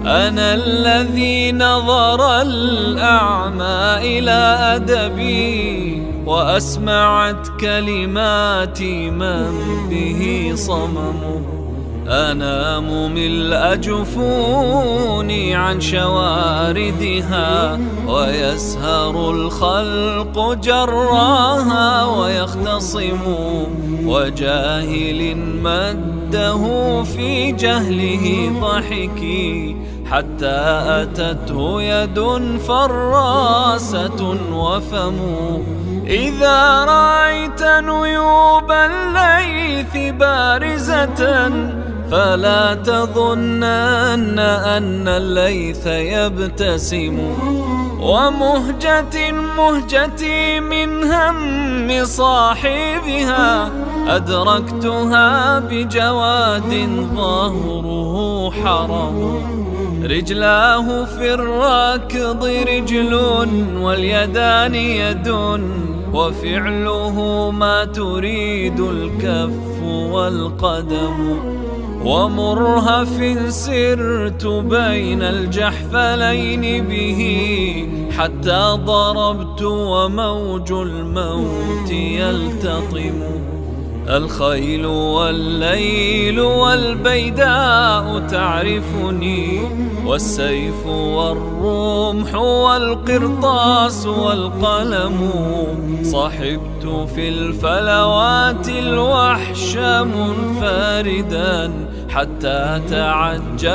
أنا الذي نظر الأعمى إلى أدبي، وأسمعت كلماتي من به صمم. أنام ملء جفوني عن شواردها، ويسهر الخلق جراها ويختصم. وجاهل مده في جهله ضحكي، حتى أتته يد فراسة وفم. إذا رأيت نيوب الليث بارزة، فلا تظنن أن الليث يبتسم. ومهجتي من هم صاحبها، أدركتها بجواد ظهره حرم. رجلاه في الركض رجل، واليدان يد، وفعله ما تريد الكف والقدم. ومرهف سرت بين الجحفلين به، حتى ضربت وموج الموت يلتطم. الخيل والليل والبيداء تعرفني، والسيف والرمح والقرطاس والقلم. صحبت في الفلوات الوحش منفردا، حتى تعجل